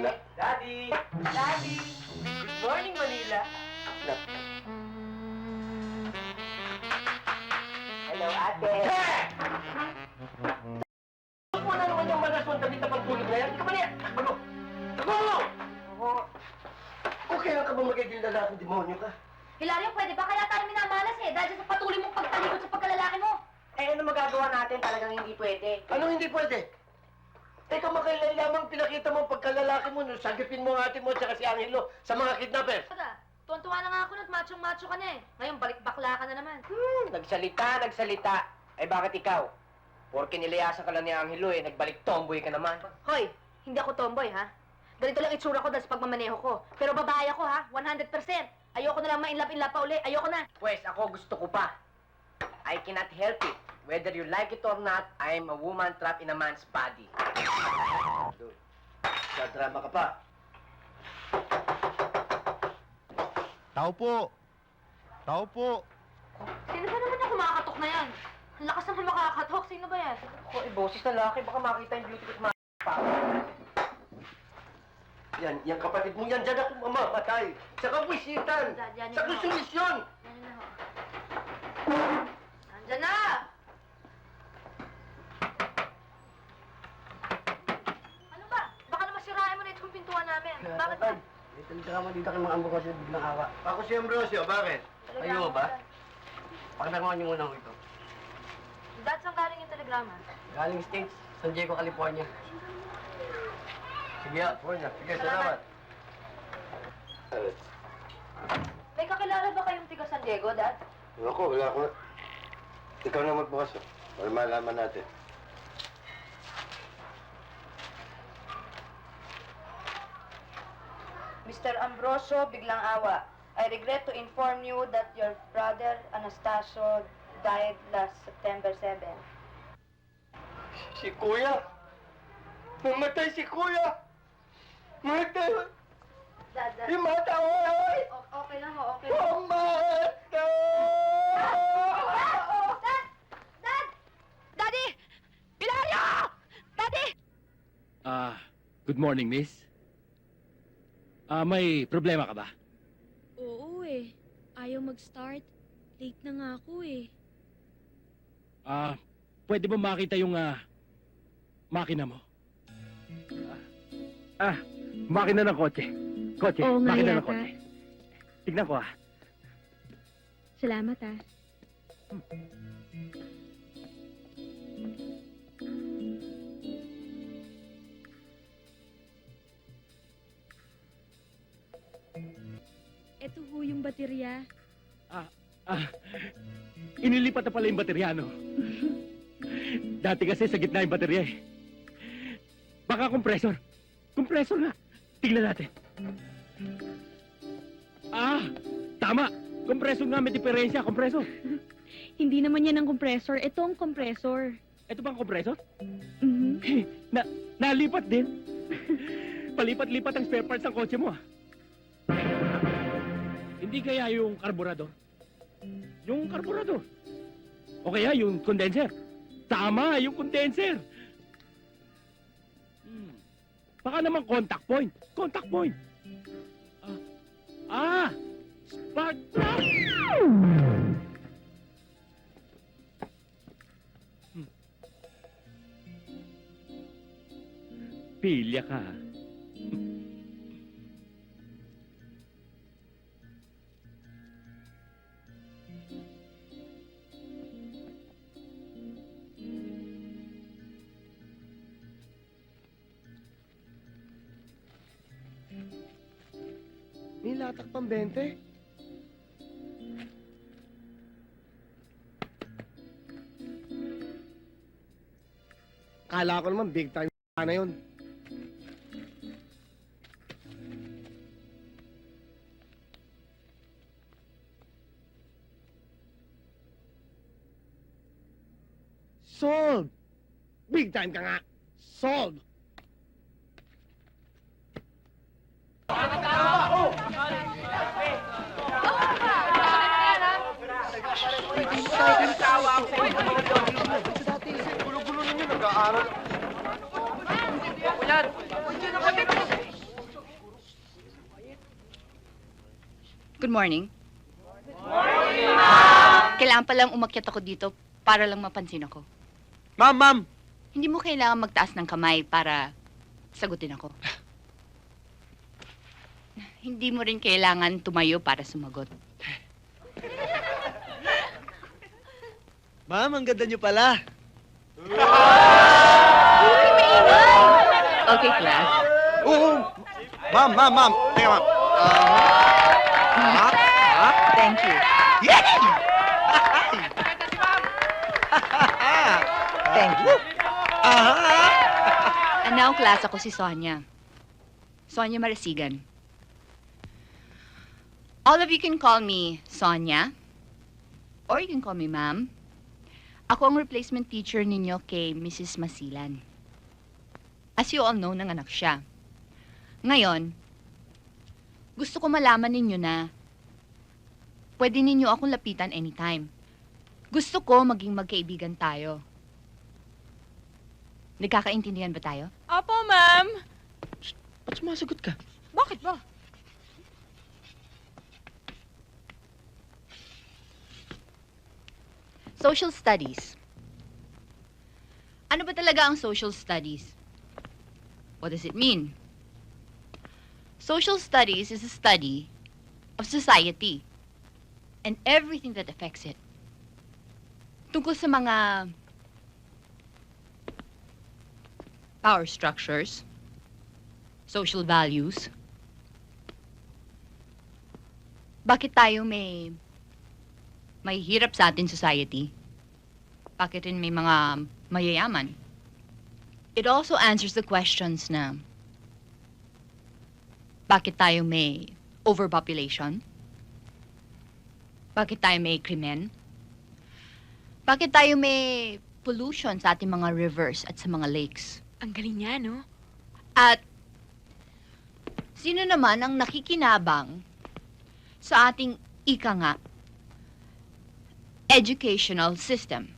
Manila. Daddy! Daddy! Good morning, Manila! Hello, ate! Huwag mo na naman yung malaswan damit na pagtulog na yan. Ika ba niya? Takbo! Takbo! Oo. Kung kailan ka ba magiging lalaki, demonyo ka? Hilario, pwede ba kaya tayo minamalas eh? Dahil sa patuloy mong pagtalikod sa pagkalalaki mo. Eh, ano magagawa natin? Talagang hindi pwede. Ano hindi pwede? Teka, makailan lamang pinakita mo ang pagkalalaki mo nung sagipin mo ang ate mo at saka si Angelo sa mga kidnappers. Taga, tuwan-tuwa na nga ako at machong-macho ka na eh. Ngayon, balik bakla ka na naman. Nagsalita. Eh, bakit ikaw? Porke nilayasan ka lang ni Angelo eh, nagbalik tomboy ka naman. Hoy, hindi ako tomboy ha. Ganito lang itsura ko dahil sa pagmamaneho ko. Pero babae ako ha, 100%. Ayoko na lang ma-inlove-inlove pa uli. Ayoko na. Pwes, ako gusto ko pa. I cannot help it. Whether you like it or not, I am a woman trapped in a man's body. Sa drama ka pa. Tao po! Tao po! Sino ba naman yung kumakatok na yan? Ang lakas naman makakatok. Sino ba yan? Ako, boses na laki. Baka makita yung beauty ko sa mga pa. Yan, yung kapatid mo yan, dyan ako mamamatay. Sa kabwisitan. Yan, Sa konsolisyon. Yan na ho. Nandyan na! Ano ba? Baka naman sirain mo na itong pintuan namin. Bakit ba? May telegrama dito kay mga ambukasyo biglang awa. Ako si Ambrosio, bakit? Kayo ba? Pakinakuha niyo muna ako ito. Dad, saan galing yung telegrama? Galing States, San Diego, California. Sige, sige, salamat. May kakilala ba kayong tiga San Diego, Dad? Ako, wala ko. Ikaw na magbukas, para malaman natin. Mr. Ambrosio Biglang Awa, I regret to inform you that your brother Anastasio died last September 7. Si Kuya! Mamatay si Kuya! Mamatay! Dad, Imatay! okay lang ho, okay lang. Pumatay! Dad! Dad! Daddy! Hilario! Daddy! Good morning, miss. May problema ka ba? Oo eh. Ayaw mag-start. Late na nga ako eh. Pwede ba makita yung, makina mo? Makina ng kotse. Oo nga makina ng yata. kotse. Tignan ko, Salamat ah. Ito ho yung baterya. Inilipat na pala yung baterya, no? Dati kasi sa gitna yung baterya, eh. Baka kompresor. Kompresor nga. Tignan natin. Tama. Kompresor nga, may diferensya. Kompresor. Hindi naman yan ang compressor. Ito ang compressor. Ito bang kompresor? Mhm. Nalipat din. Palipat-lipat ang spare parts ng kotse mo, Hindi kaya yung karburador? Yung karburador. O kaya yung condenser. Tama, yung condenser. Baka naman contact point. Contact point. Spark plug. Pilya ka. May latak pang 20. Kala ko naman big time na yun. Sold! Big time ka nga! Sold! Gulo-gulo ninyo, nag-aaral. Good morning. Kailangan palang umakyat ako dito para lang mapansin ako. Ma'am! Hindi mo kailangan magtaas ng kamay para sagutin ako. Hindi mo rin kailangan tumayo para sumagot. Ma'am, ang ganda niyo pala. Okay, class. Oo! Ma'am! Teka, ma'am. Thank you. Thank you. And now, class, ako si Sonia. Sonia Marasigan. All of you can call me Sonia, or you can call me ma'am. Ako ang replacement teacher ninyo kay Mrs. Masilan. As you all know, nanganak siya. Ngayon, gusto ko malaman ninyo na pwede ninyo akong lapitan anytime. Gusto ko maging magkaibigan tayo. Nagkakaintindihan ba tayo? Opo, ma'am. Ba't sumasagot ka? Bakit ba? Social studies. Ano ba talaga ang social studies? What does it mean? Social studies is a study of society and everything that affects it. Tungkol sa mga power structures, social values. Bakit tayo may hirap sa ating society? Bakit rin may mga mayayaman? It also answers the questions na bakit tayo may overpopulation? Bakit tayo may krimen? Bakit tayo may pollution sa ating mga rivers at sa mga lakes? Ang galing niya, no? At sino naman ang nakikinabang sa ating ika nga educational system?